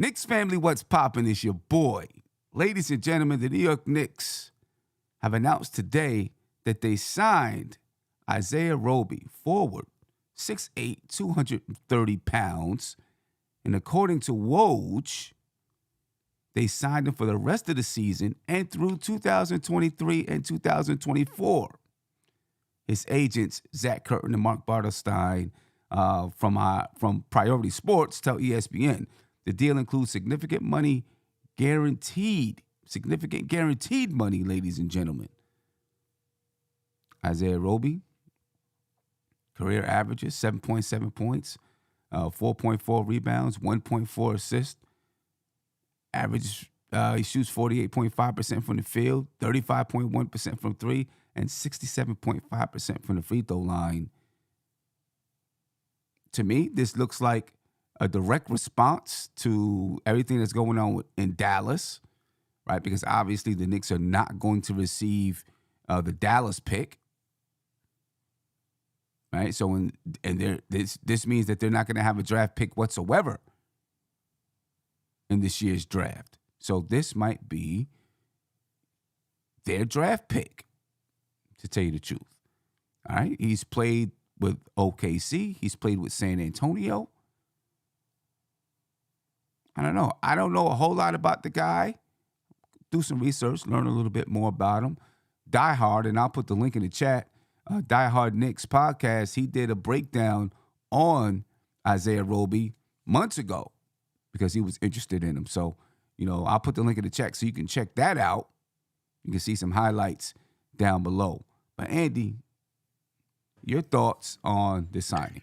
Knicks family, what's poppin'? Is your boy. Ladies and gentlemen, the New York Knicks have announced today that they signed Isaiah Roby, forward, 6'8", 230 pounds. And according to Woj, they signed him for the rest of the season and through 2023 and 2024. His agents, Zach Curtin and Mark Bartelstein from Priority Sports, tell ESPN the deal includes significant guaranteed money, ladies and gentlemen. Isaiah Roby, career averages 7.7 points, 4.4 rebounds, 1.4 assists. Average, he shoots 48.5% from the field, 35.1% from three, and 67.5% from the free throw line. To me, this looks like a direct response to everything that's going on in Dallas, right? Because obviously the Knicks are not going to receive the Dallas pick, right? So, this means that they're not going to have a draft pick whatsoever in this year's draft. So this might be their draft pick, to tell you the truth. All right? He's played with OKC. He's played with San Antonio. I don't know a whole lot about the guy. Do some research, learn a little bit more about him. Die Hard, and I'll put the link in the chat, Die Hard Knicks podcast, he did a breakdown on Isaiah Roby months ago because he was interested in him. So, I'll put the link in the chat so you can check that out. You can see some highlights down below. But Andy, your thoughts on this signing?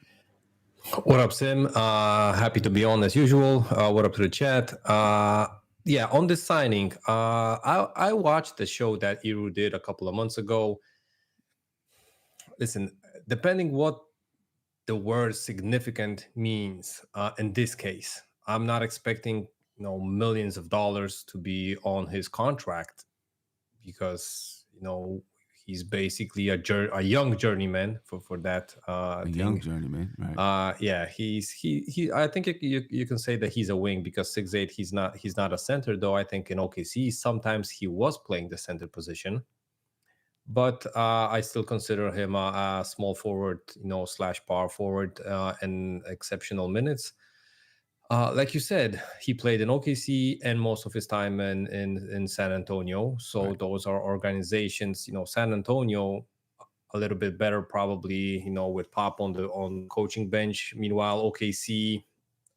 What up, Sim? Happy to be on as usual. What up to the chat? On this signing, I watched the show that Iru did a couple of months ago. Listen, depending what the word significant means in this case, I'm not expecting millions of dollars to be on his contract because he's basically a young journeyman for that young journeyman, right? He I think you can say that he's a wing because 6'8", he's not a center, though. I think in OKC sometimes he was playing the center position, but I still consider him a small forward, slash power forward in exceptional minutes. Like you said, he played in OKC and most of his time in San Antonio. So right. Those are organizations, San Antonio, a little bit better probably, with Pop on coaching bench. Meanwhile, OKC,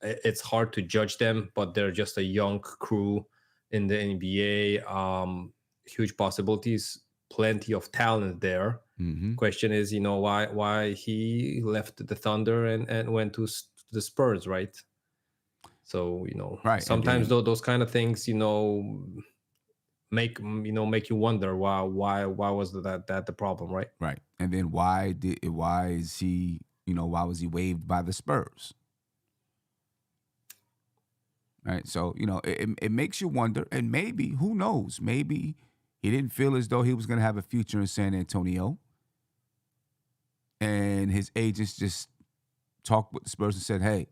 it's hard to judge them, but they're just a young crew in the NBA. Huge possibilities, plenty of talent there. Mm-hmm. Question is, why he left the Thunder and went to the Spurs, right? So, right. Sometimes those kind of things, make you wonder why was that the problem, right? Right. And then why was he waived by the Spurs? Right. So, it makes you wonder, and maybe, who knows, maybe he didn't feel as though he was going to have a future in San Antonio. And his agents just talked with the Spurs and said, hey,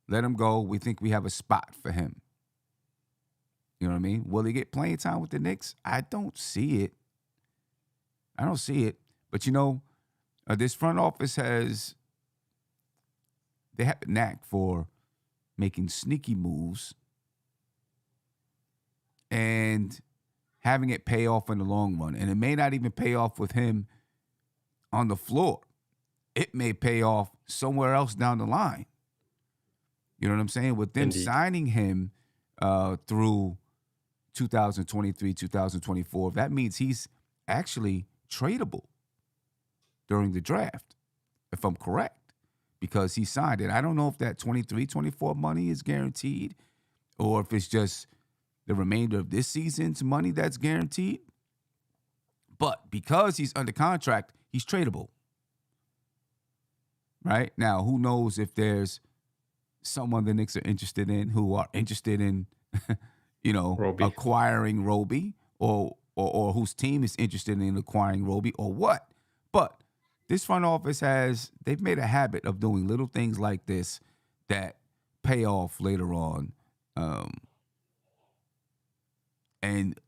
let him go. We think we have a spot for him. You know what I mean? Will he get playing time with the Knicks? I don't see it. But, this front office they have a knack for making sneaky moves and having it pay off in the long run. And it may not even pay off with him on the floor. It may pay off somewhere else down the line. You know what I'm saying? With them signing him through 2023, 2024, that means he's actually tradable during the draft, if I'm correct, because he signed it. I don't know if that 23, 24 money is guaranteed or if it's just the remainder of this season's money that's guaranteed. But because he's under contract, he's tradable. Right? Now, who knows if there's someone the Knicks are interested in Roby. Acquiring Roby or whose team is interested in acquiring Roby or what. But this front office they've made a habit of doing little things like this that pay off later on Um, and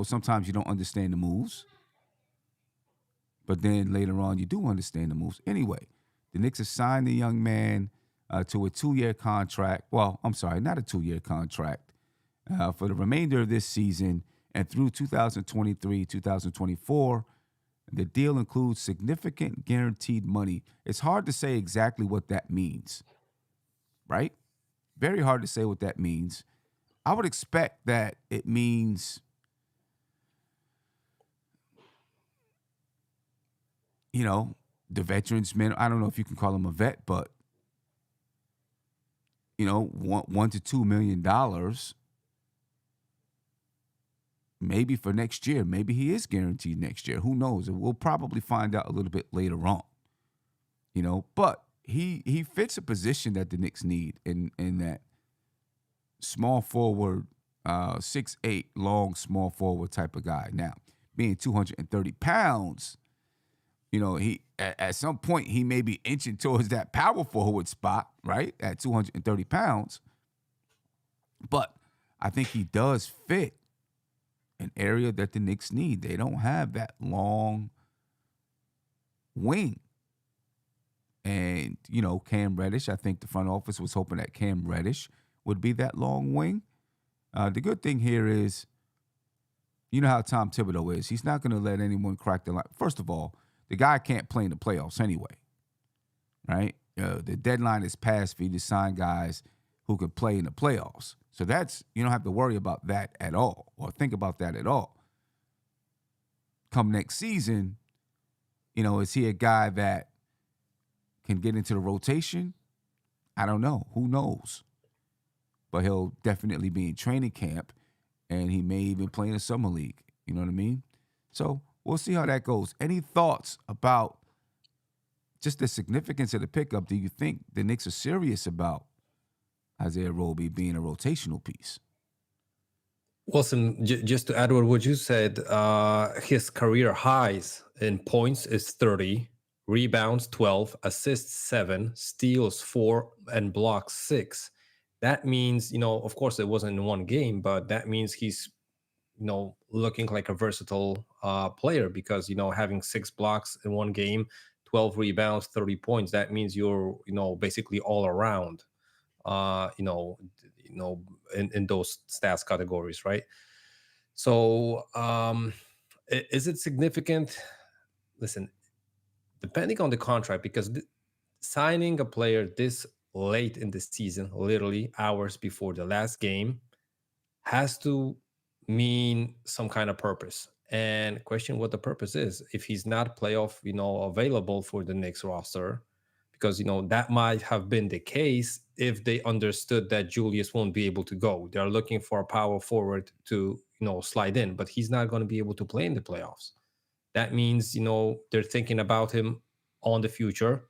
sometimes you don't understand the moves, but then later on you do understand the moves. Anyway, the Knicks assigned the young man to a 2-year contract. Well, I'm sorry, not a 2-year contract. For the remainder of this season and through 2023, 2024, the deal includes significant guaranteed money. It's hard to say exactly what that means, right? Very hard to say what that means. I would expect that it means, the veterans man. I don't know if you can call him a vet, but $1 to $2 million, maybe for next year. Maybe he is guaranteed next year. Who knows? We'll probably find out a little bit later on. But he fits a position that the Knicks need in that small forward, 6'8", long small forward type of guy. Now, being 230 pounds, he at some point he may be inching towards that power forward spot, right? At 230 pounds. But I think he does fit an area that the Knicks need. They don't have that long wing. And, Cam Reddish, I think the front office was hoping that Cam Reddish would be that long wing. The good thing here is, you know how Tom Thibodeau is. He's not going to let anyone crack the line. First of all, the guy can't play in the playoffs anyway, right? The deadline is passed for you to sign guys who can play in the playoffs. So you don't have to worry about that at all or think about that at all. Come next season, is he a guy that can get into the rotation? I don't know. Who knows? But he'll definitely be in training camp, and he may even play in the summer league. You know what I mean? So we'll see how that goes. Any thoughts about just the significance of the pickup? Do you think the Knicks are serious about Isaiah Roby being a rotational piece? Wilson, just to add what you said, his career highs in points is 30, rebounds 12, assists 7, steals 4, and blocks 6. That means, of course it wasn't in one game, but that means he's, looking like a versatile player because, having 6 blocks in one game, 12 rebounds, 30 points, that means you're, basically all around, in those stats categories, right? So is it significant? Listen, depending on the contract, because signing a player this late in the season, literally hours before the last game, has to mean some kind of purpose. And question what the purpose is. If he's not playoff, available for the Knicks roster, because that might have been the case if they understood that Julius won't be able to go. They're looking for a power forward to slide in, but he's not going to be able to play in the playoffs. That means they're thinking about him on the future.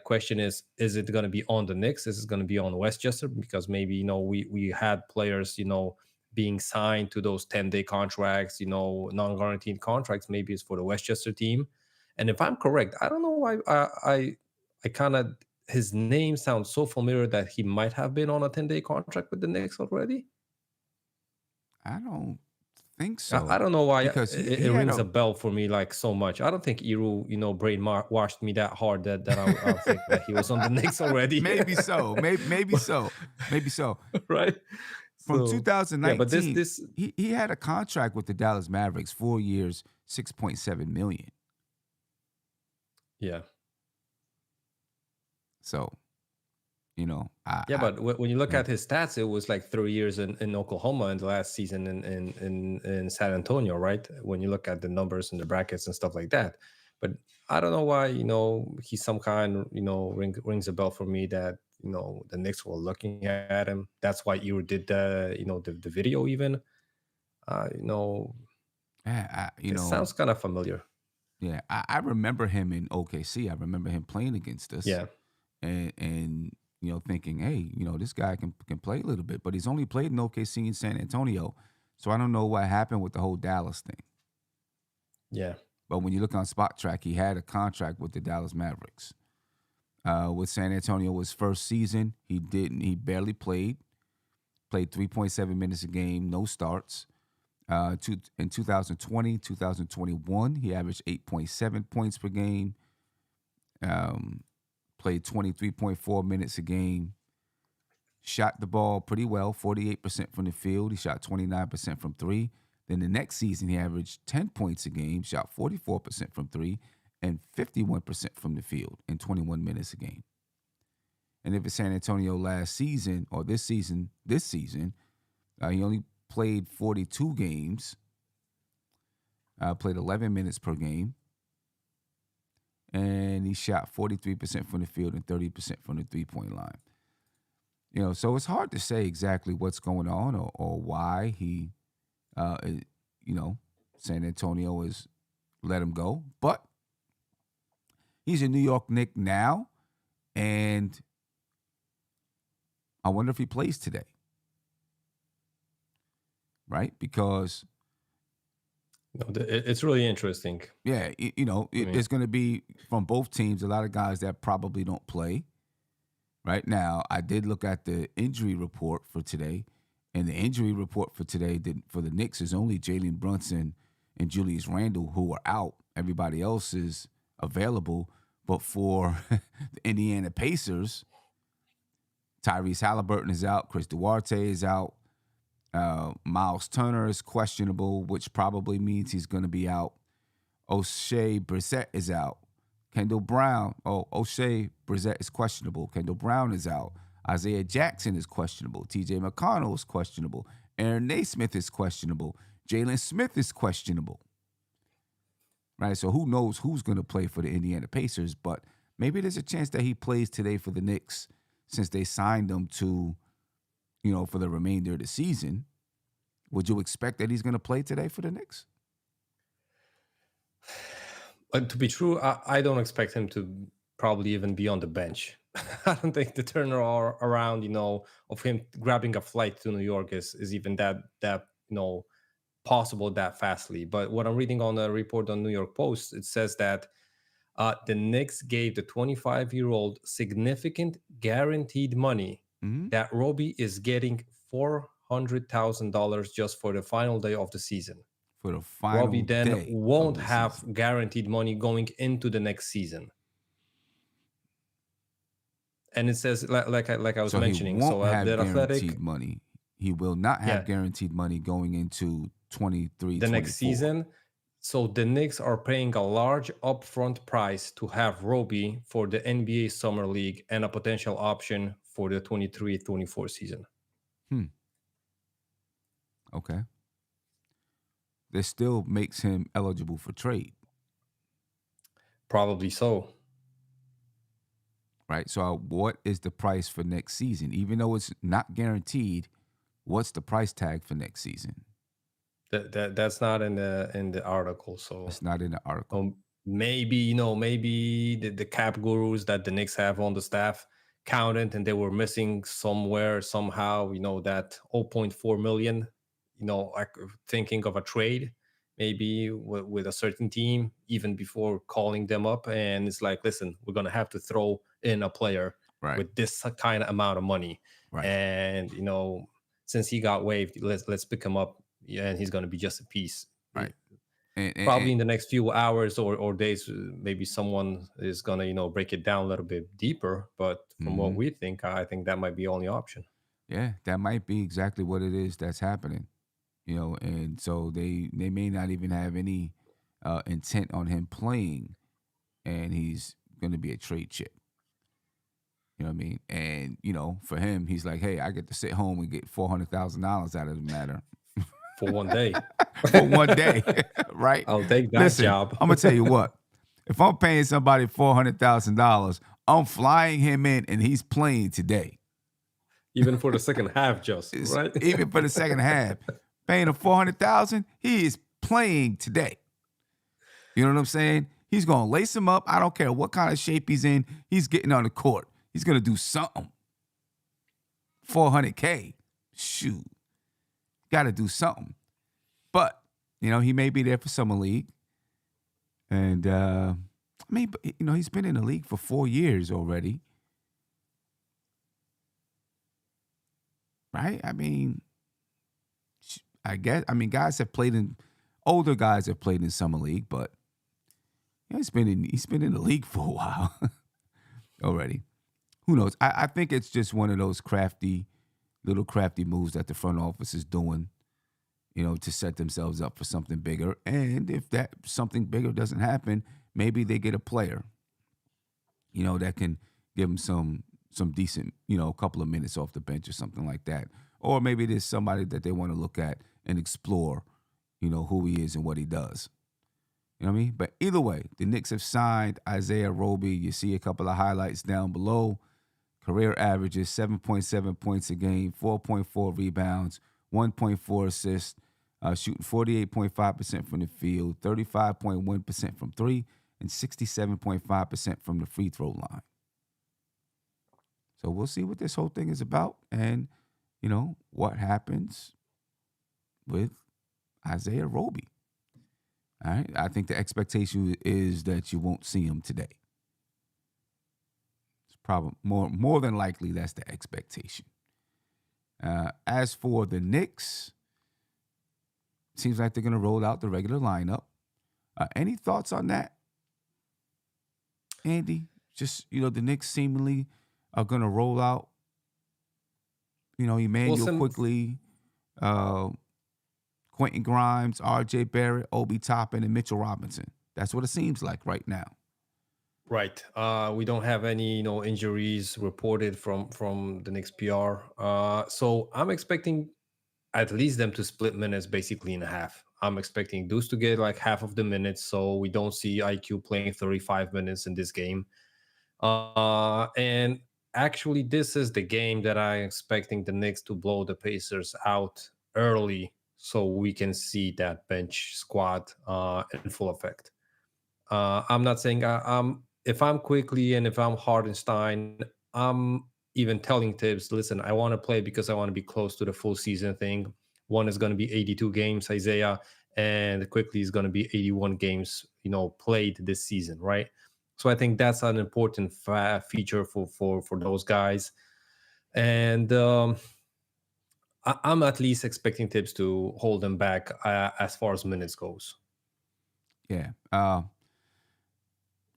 Question is it going to be on the Knicks? Is it going to be on Westchester? Because maybe we had players being signed to those 10-day contracts, non-guaranteed contracts. Maybe it's for the Westchester team. And if I'm correct, I don't know why I kind of, his name sounds so familiar that he might have been on a 10-day contract with the Knicks already. I don't think so. I don't know why because it rings a bell for me like so much. I don't think Iru, brainwashed me that hard that I think that he was on the Knicks already. Maybe so. Maybe so. Right. From 2019, but this he had a contract with the Dallas Mavericks, 4 years, $6.7 million. Yeah. So, but when you look at his stats, it was like 3 years in Oklahoma and the last season in San Antonio, right? When you look at the numbers and the brackets and stuff like that. But I don't know why, he's some kind, rings a bell for me that, the Knicks were looking at him. That's why you did the video even. It sounds kind of familiar. Yeah, I remember him in OKC. I remember him playing against us. Yeah. And thinking, hey, this guy can play a little bit, but he's only played in OKC and San Antonio, so I don't know what happened with the whole Dallas thing. Yeah. But when you look on Spot Track, he had a contract with the Dallas Mavericks. With San Antonio, his first season, he barely played. played 3.7 minutes a game, no starts. In 2020, 2021, he averaged 8.7 points per game. Played 23.4 minutes a game. Shot the ball pretty well, 48% from the field. He shot 29% from three. Then the next season, he averaged 10 points a game, shot 44% from three, and 51% from the field in 21 minutes a game. And if it's San Antonio last season or this season, he only played 42 games, played 11 minutes per game, and he shot 43% from the field and 30% from the three-point line. So it's hard to say exactly what's going on or why he, San Antonio has let him go. But he's a New York Knick now, and I wonder if he plays today. Right? Because it's really interesting. Yeah, there's going to be, from both teams, a lot of guys that probably don't play. Right now, I did look at the injury report for today, and the injury report for today for the Knicks is only Jalen Brunson and Julius Randle who are out. Everybody else is available. But for the Indiana Pacers, Tyrese Halliburton is out, Chris Duarte is out, Miles Turner is questionable, which probably means he's going to be out. O'Shea Brissett is out. Kendall Brown. O'Shea Brissett is questionable. Kendall Brown is out. Isaiah Jackson is questionable. TJ McConnell is questionable. Aaron Naismith is questionable. Jalen Smith is questionable. Right? So who knows who's going to play for the Indiana Pacers, but maybe there's a chance that he plays today for the Knicks since they signed him to, for the remainder of the season. Would you expect that he's going to play today for the Knicks? To be true, I don't expect him to probably even be on the bench. I don't think the turnaround, of him grabbing a flight to New York is even that possible that fastly. But what I'm reading on a report on New York Post, it says that the Knicks gave the 25-year-old significant guaranteed money that Roby is getting $400,000 just for the final day of the season. For the final Roby then day won't have guaranteed money going into the next season. And it says, like I was mentioning, he won't have the guaranteed money. He will not have guaranteed money going into 23, the 24. next season. So the Knicks are paying a large upfront price to have Roby for the NBA Summer League and a potential option for the 23-24 season. Okay. This still makes him eligible for trade. Probably so. Right. So what is the price for next season? Even though it's not guaranteed, what's the price tag for next season? That's not in the article. So it's not in the article. Maybe the cap gurus that the Knicks have on the staff counted and they were missing somewhere somehow. That 0.4 million. Like thinking of a trade, maybe with a certain team, even before calling them up, and it's like, listen, we're gonna have to throw in a player with this kind of amount of money, and since he got waived, let's pick him up, and he's gonna be just a piece, right? Probably in the next few hours or days, maybe someone is gonna break it down a little bit deeper. But from what we think, I think that might be the only option. Yeah, that might be exactly what it is that's happening. And so they may not even have any intent on him playing, and he's going to be a trade chip. You know what I mean? And, for him, he's like, hey, I get to sit home and get $400,000 out of the matter. For one day. For one day, right? I'll take that job. I'm going to tell you what. If I'm paying somebody $400,000, I'm flying him in, and he's playing today. Even for the second half, just, right? Even for the second half. Paying him $400,000, he is playing today. You know what I'm saying? He's gonna lace him up. I don't care what kind of shape he's in. He's getting on the court. He's gonna do something. $400K, shoot, got to do something. But he may be there for summer league, and he's been in the league for 4 years already. right? I mean, I guess. I mean, older guys have played in summer league, but he's been in the league for a while already. Who knows? I think it's just one of those little crafty moves that the front office is doing, to set themselves up for something bigger. And if that something bigger doesn't happen, maybe they get a player, that can give them some decent, a couple of minutes off the bench or something like that. Or maybe there's somebody that they want to look at and explore, who he is and what he does. You know what I mean? But either way, the Knicks have signed Isaiah Roby. You see a couple of highlights down below. Career averages 7.7 points a game, 4.4 rebounds, 1.4 assists, shooting 48.5% from the field, 35.1% from three, and 67.5% from the free throw line. So we'll see what this whole thing is about and, what happens with Isaiah Roby. All right. I think the expectation is that you won't see him today. It's probably more than likely that's the expectation. As for the Knicks, seems like they're going to roll out the regular lineup. Any thoughts on that, Andy? Just, the Knicks seemingly are going to roll out, Emmanuel Quickly, Quentin Grimes, R.J. Barrett, Obi Toppin, and Mitchell Robinson. That's what it seems like right now. Right. We don't have any, injuries reported from the Knicks PR. So I'm expecting at least them to split minutes basically in half. I'm expecting Deuce to get like half of the minutes, so we don't see IQ playing 35 minutes in this game. And actually, this is the game that I'm expecting the Knicks to blow the Pacers out early, so we can see that bench squad in full effect. I'm not saying if I'm Quickly and if I'm Hardenstein, I'm even telling Tibbs, listen, I want to play because I want to be close to the full season thing. One is going to be 82 games, Isaiah, and Quickly is going to be 81 games, played this season, right? So I think that's an important feature for those guys. And I'm at least expecting Tibbs to hold them back as far as minutes goes. Yeah.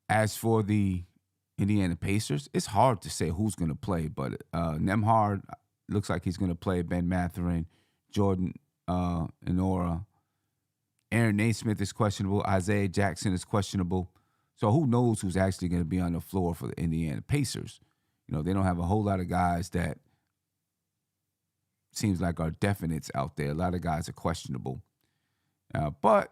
As for the Indiana Pacers, it's hard to say who's going to play, but Nembhard looks like he's going to play. Ben Mathurin, Jordan Enora, Aaron Naismith is questionable. Isaiah Jackson is questionable. So who knows who's actually going to be on the floor for the Indiana Pacers? They don't have a whole lot of guys that seems like are definites out there. A lot of guys are questionable. But,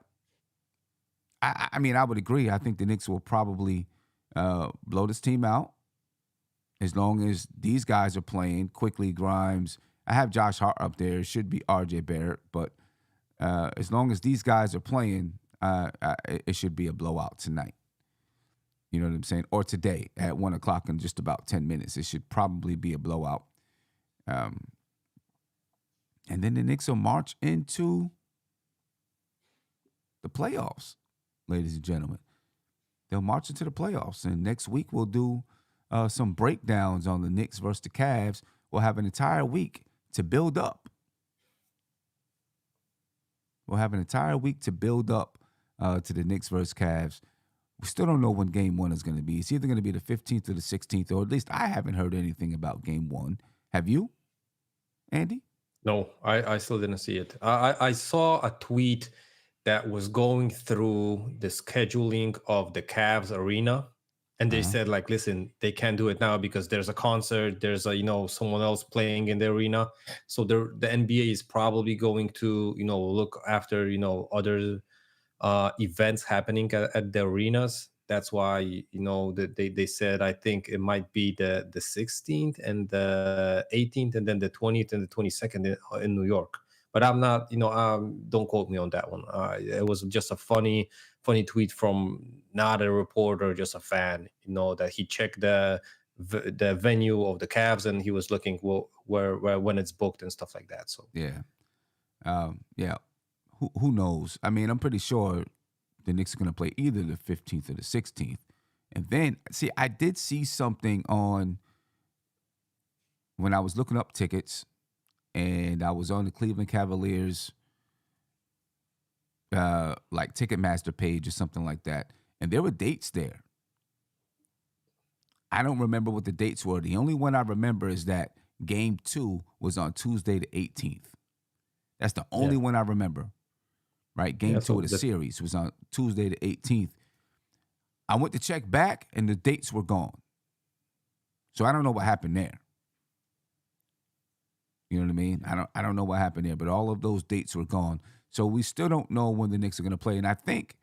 I mean, I would agree. I think the Knicks will probably blow this team out as long as these guys are playing. Quickly, Grimes. I have Josh Hart up there. It should be R.J. Barrett. But as long as these guys are playing, it should be a blowout tonight. You know what I'm saying? Or today at 1 o'clock in just about 10 minutes. It should probably be a blowout. And then the Knicks will march into the playoffs, ladies and gentlemen. They'll march into the playoffs. And next week we'll do some breakdowns on the Knicks versus the Cavs. We'll have an entire week to build up. To the Knicks versus Cavs. We still don't know when game one is going to be. It's either going to be the 15th or the 16th, or at least I haven't heard anything about game one. Have you, Andy? No, I still didn't see it. I saw a tweet that was going through the scheduling of the Cavs arena. And they said, like, listen, they can't do it now because there's a concert. There's someone else playing in the arena. So the NBA is probably going to, look after, other events happening at the arenas. That's why, they said, I think it might be the 16th and the 18th and then the 20th and the 22nd in New York. But I'm not, don't quote me on that one. It was just a funny tweet from not a reporter, just a fan, that he checked the venue of the Cavs and he was looking where when it's booked and stuff like that. So yeah. Who knows? I mean, I'm pretty sure the Knicks are going to play either the 15th or the 16th. And then, see, I did see something on when I was looking up tickets. and I was on the Cleveland Cavaliers like Ticketmaster page or something like that, and there were dates there. I don't remember what the dates were. The only one I remember is that Game 2 was on Tuesday the 18th. That's the only Yeah. one I remember. Right, Game Yeah. 2 So of the series was on Tuesday the 18th. I went to check back, and the dates were gone. So I don't know what happened there. You know what I mean? I don't know what happened there, but all of those dates were gone. So we still don't know when the Knicks are going to play. And I think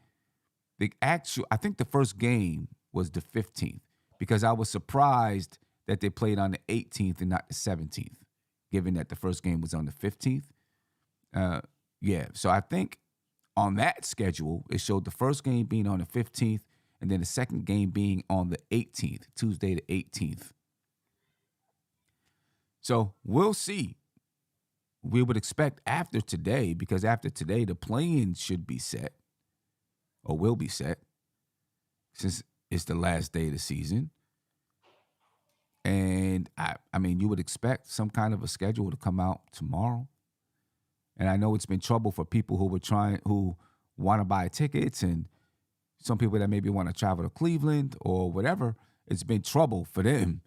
the first game was the 15th because I was surprised that they played on the 18th and not the 17th, given that the first game was on the 15th. Yeah, so I think on that schedule, it showed the first game being on the 15th and then the second game being on the 18th, Tuesday the 18th. So we'll see. We would expect after today, because after today, the play-in should be set or will be set since it's the last day of the season. And I mean, you would expect some kind of a schedule to come out tomorrow. And I know it's been trouble for people who want to buy tickets and some people that maybe want to travel to Cleveland or whatever. It's been trouble for them,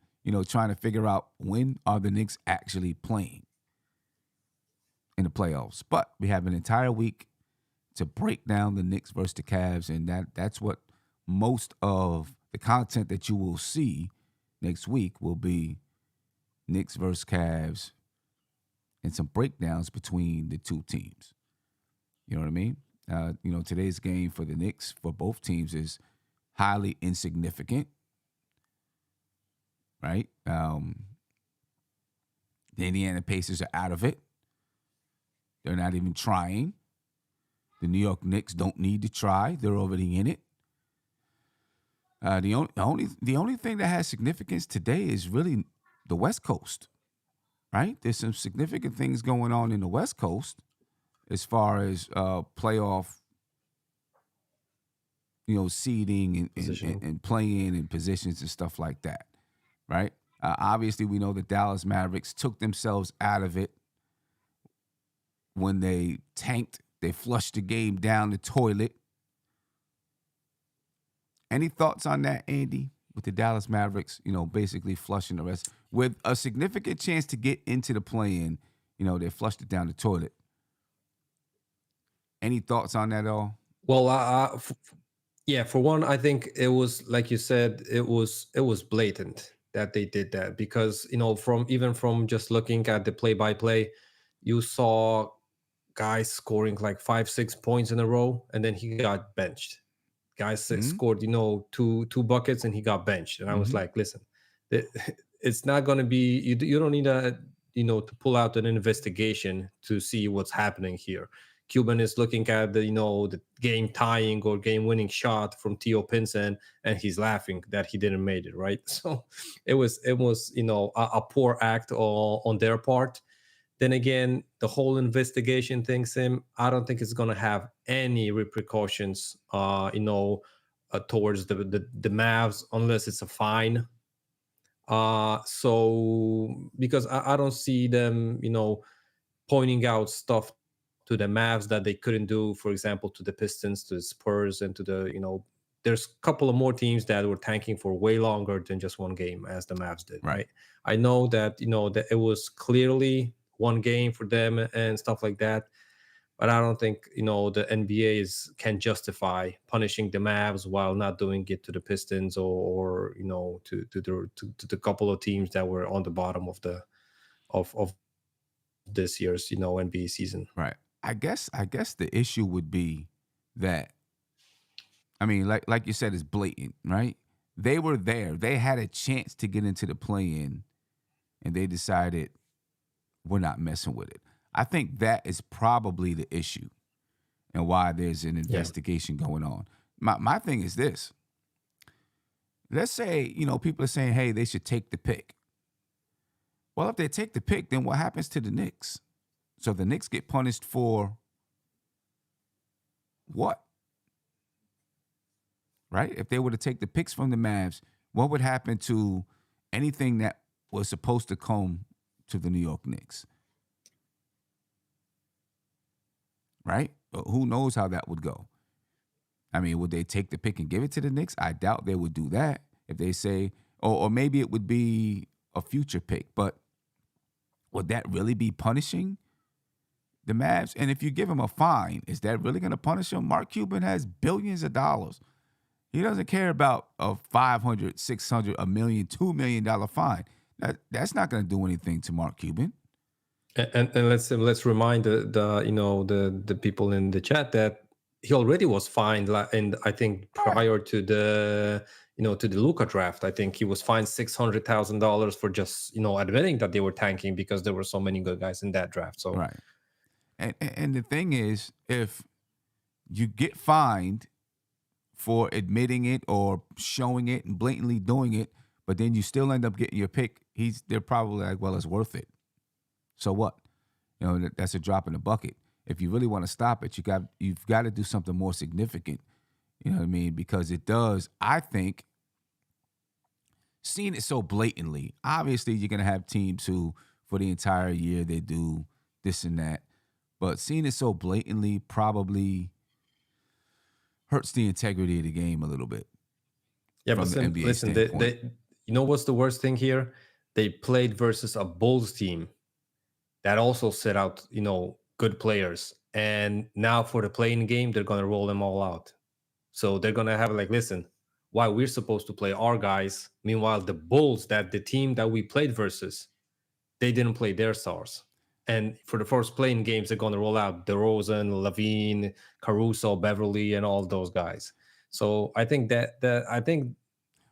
trying to figure out when are the Knicks actually playing in the playoffs. But we have an entire week to break down the Knicks versus the Cavs, and that's what most of the content that you will see next week will be Knicks versus Cavs and some breakdowns between the two teams. You know what I mean? Today's game for the Knicks, for both teams, is highly insignificant, right? The Indiana Pacers are out of it. They're not even trying. The New York Knicks don't need to try. They're already in it. The only thing that has significance today is really the West Coast, right? There's some significant things going on in the West Coast as far as playoff, seeding and playing and positions and stuff like that, right? Obviously, we know the Dallas Mavericks took themselves out of it when they tanked. They flushed the game down the toilet. Any thoughts on that, Andy, with the Dallas Mavericks, basically flushing the rest with a significant chance to get into the play-in? They flushed it down the toilet. Any thoughts on that at all? Well, yeah, for one, I think it was, like you said, it was blatant that they did that because from just looking at the play-by-play, you saw guys scoring like 5-6 points in a row, and then he got benched. Guys scored, two buckets, and he got benched. And I was like, listen, it's not going to be. You don't need to pull out an investigation to see what's happening here. Cuban is looking at the game tying or game winning shot from Theo Pinson, and he's laughing that he didn't make it, right? So it was a poor act on their part. Then again, the whole investigation thing, Sim, I don't think it's going to have any repercussions, towards the Mavs unless it's a fine. So because I don't see them, pointing out stuff to the Mavs that they couldn't do, for example, to the Pistons, to the Spurs, and to there's a couple of more teams that were tanking for way longer than just one game, as the Mavs did. Right. I know that that it was clearly one game for them and stuff like that, but I don't think the NBA can justify punishing the Mavs while not doing it to the Pistons or to the couple of teams that were on the bottom of of this year's NBA season. Right. I guess the issue would be that, I mean, like you said, it's blatant, right? They were there. They had a chance to get into the play-in, and they decided we're not messing with it. I think that is probably the issue and why there's an investigation going on. My thing is this. Let's say, people are saying, hey, they should take the pick. Well, if they take the pick, then what happens to the Knicks? So the Knicks get punished for what? Right? If they were to take the picks from the Mavs, what would happen to anything that was supposed to come to the New York Knicks? right? Who knows how that would go? I mean, would they take the pick and give it to the Knicks? I doubt they would do that if they say, or maybe it would be a future pick. But would that really be punishing the Mavs? And if you give him a fine, is that really going to punish him? Mark Cuban has billions of dollars. He doesn't care about a 500, 600, a million, $2 million fine. That's not going to do anything to Mark Cuban. And let's remind the people in the chat that he already was fined, and I think prior to the to the Luka draft, I think he was fined $600,000 for just admitting that they were tanking because there were so many good guys in that draft. So right, and the thing is, if you get fined for admitting it or showing it and blatantly doing it, but then you still end up getting your pick, they're probably like, well, it's worth it. So what? That's a drop in the bucket. If you really want to stop it, you've got to do something more significant. You know what I mean? Because it does, I think, seeing it so blatantly, obviously you're going to have teams who, for the entire year, they do this and that. But seeing it so blatantly probably hurts the integrity of the game a little bit. Yeah, but listen, they what's the worst thing here? They played versus a Bulls team that also set out, good players. And now for the playing game, they're going to roll them all out. So they're going to have listen, why we're supposed to play our guys. Meanwhile, the Bulls, the team that we played versus, they didn't play their stars. And for the first playing games, they're going to roll out DeRozan, Levine, Caruso, Beverly, and all those guys. So I think I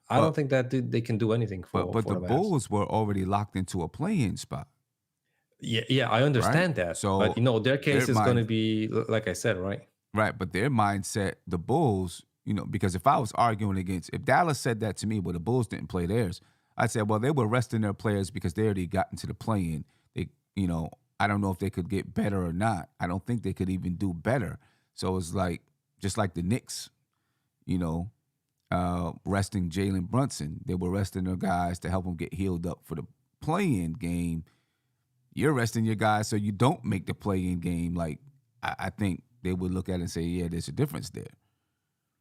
don't think that they can do anything for. But the Bulls were already locked into a play-in spot. Yeah, I understand right? that. So but their case is going to be like I said, right? Right, but their mindset, the Bulls, because if I was arguing if Dallas said that to me, well, the Bulls didn't play theirs, I'd say, well, they were resting their players because they already got into the play-in. They, I don't know if they could get better or not. I don't think they could even do better. So it's like, just like the Knicks, resting Jalen Brunson. They were resting their guys to help them get healed up for the play-in game. You're resting your guys so you don't make the play-in game. Like, I think they would look at it and say, yeah, there's a difference there.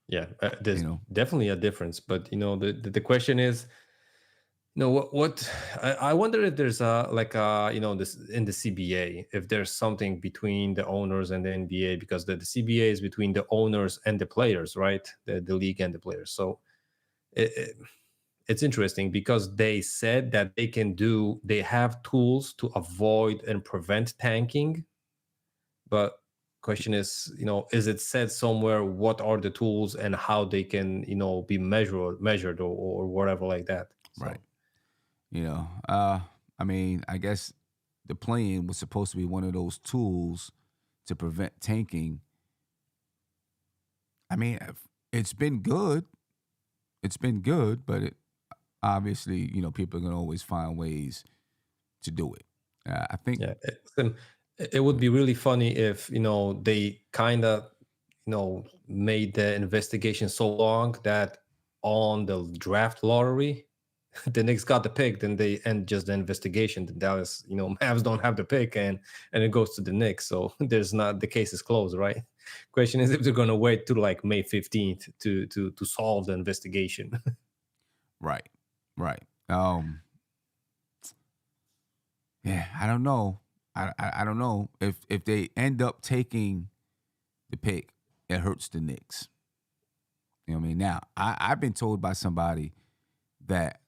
Yeah, there's definitely a difference. But, the question is, what I wonder if there's this in the CBA, if there's something between the owners and the NBA, because the CBA is between the owners and the players, right? The league and the players. So it's interesting because they said that they have tools to avoid and prevent tanking. But question is, is it said somewhere what are the tools and how they can, be measured or whatever like that? So. Right. I mean, I guess the play-in was supposed to be one of those tools to prevent tanking. I mean, it's been good. It's been good, but obviously, people are going to always find ways to do it. I think. Yeah, it would be really funny if, they kind of, made the investigation so long that on the draft lottery, the Knicks got the pick, then they end just the investigation. The Dallas, Mavs don't have the pick, and it goes to the Knicks. So the case is closed, right? Question is if they're gonna wait to like May 15th to solve the investigation. Right. Yeah, I don't know. I don't know if they end up taking the pick, it hurts the Knicks. You know what I mean? Now, I've been told by somebody that,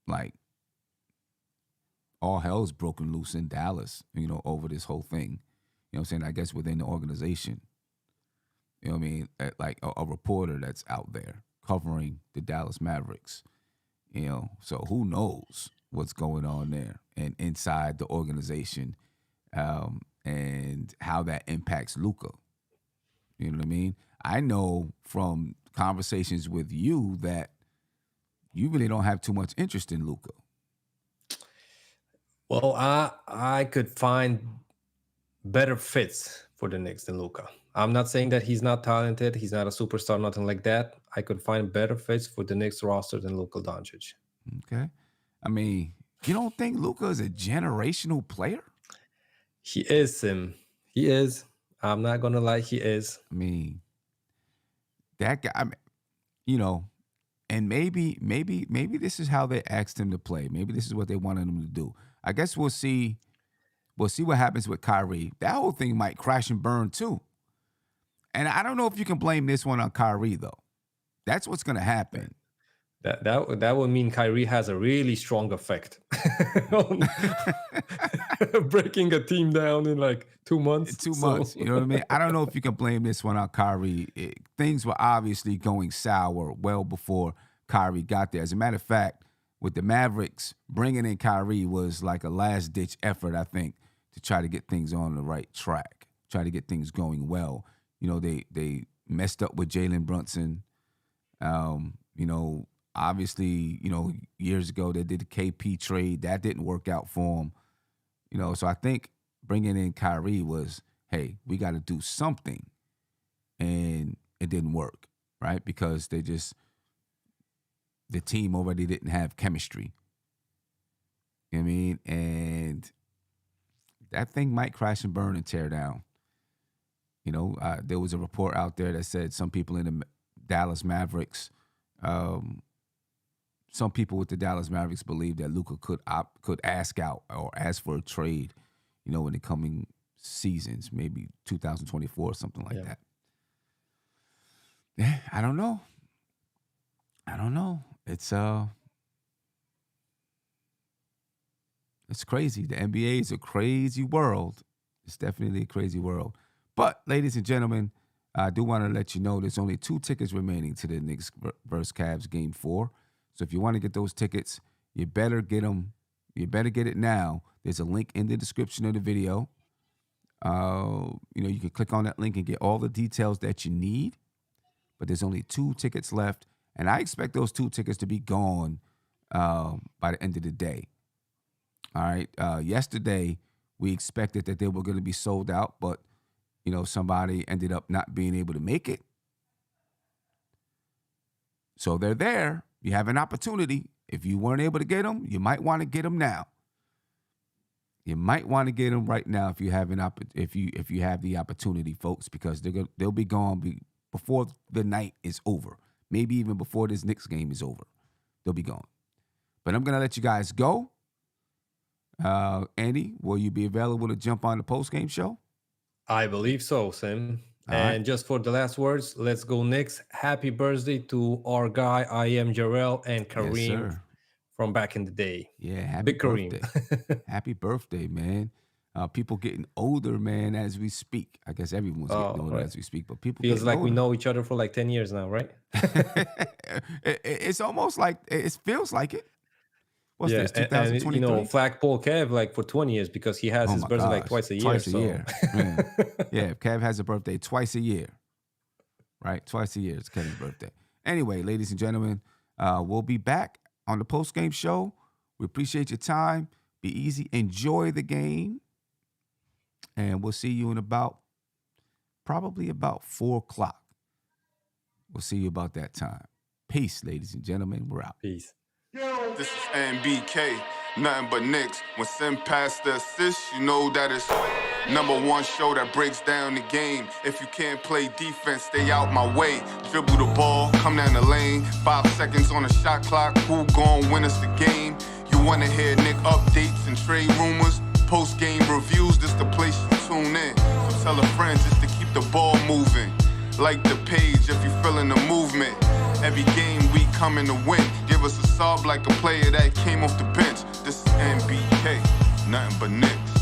like, all hell's broken loose in Dallas, over this whole thing. You know what I'm saying? I guess within the organization. You know what I mean? Like a reporter that's out there covering the Dallas Mavericks. So who knows what's going on there and inside the organization, and how that impacts Luka. You know what I mean? I know from conversations with you that you really don't have too much interest in Luka. Well, I could find better fits for the Knicks than Luka. I'm not saying that he's not talented. He's not a superstar, nothing like that. I could find better fits for the Knicks roster than Luka Doncic. Okay. I mean, you don't think Luka is a generational player? He is. He is. I'm not gonna lie, he is. I mean, that guy, and maybe this is how they asked him to play. Maybe this is what they wanted him to do. I guess we'll see. We'll see what happens with Kyrie. That whole thing might crash and burn too. And I don't know if you can blame this one on Kyrie though. That's what's going to happen. That would mean Kyrie has a really strong effect on breaking a team down in like 2 months. 2 months, you know what I mean? I don't know if you can blame this one on Kyrie. Things were obviously going sour well before Kyrie got there. As a matter of fact, with the Mavericks, bringing in Kyrie was like a last-ditch effort, I think, to try to get things on the right track, try to get things going well. They messed up with Jalen Brunson. Obviously, years ago they did the KP trade. That didn't work out for them. So I think bringing in Kyrie was, hey, we got to do something. And it didn't work, right? Because the team already didn't have chemistry. You know what I mean? And that thing might crash and burn and tear down. There was a report out there that said some people in the Dallas Mavericks, some people with the Dallas Mavericks believe that Luka could ask out or ask for a trade, in the coming seasons, maybe 2024 or something like that. Yeah, I don't know. It's crazy. The NBA is a crazy world. It's definitely a crazy world. But, ladies and gentlemen, I do want to let you know there's only 2 tickets remaining to the Knicks versus Cavs Game 4. So if you want to get those tickets, you better get them. You better get it now. There's a link in the description of the video. You can click on that link and get all the details that you need. But there's only 2 tickets left. And I expect those 2 tickets to be gone by the end of the day. All right. Yesterday, we expected that they were going to be sold out, but, somebody ended up not being able to make it. So they're there. You have an opportunity. If you weren't able to get them, you might want to get them now. You might want to get them right now if you have if you have the opportunity, folks, because they'll be gone before the night is over. Maybe even before this Knicks game is over. They'll be gone. But I'm going to let you guys go. Andy, will you be available to jump on the post-game show? I believe so, Sim. And just for the last words, let's go Knicks. Happy birthday to our guy, I am Jarrell and Kareem from back in the day. Yeah, happy birthday. Happy birthday, man. People getting older, man, as we speak. I guess everyone's getting older as we speak, but people feels like older. We know each other for like 10 years now, right? It's almost like, it feels like it. What's this, 2023? And Flagpole Kev, like for 20 years, because he has his birthday like twice a year. Twice a year. Yeah, Kev has a birthday twice a year. Right? Twice a year. It's Kevin's birthday. Anyway, ladies and gentlemen, we'll be back on the post-game show. We appreciate your time. Be easy. Enjoy the game. And we'll see you in probably about 4 o'clock. We'll see you about that time. Peace, ladies and gentlemen. We're out. Peace. This is NBK, nothing but Knicks. When Sim passed the assist, you know that it's #1 show that breaks down the game. If you can't play defense, stay out my way. Dribble the ball, come down the lane. 5 seconds on the shot clock, who gon' win us the game? You wanna hear Nick updates and trade rumors? Post-game reviews, this the place you tune in. So tell a friend just to keep the ball moving. Like the page if you feeling the movement. Every game we coming to win. Give us a sub like a player that came off the bench. This is NBK, nothing but Knicks.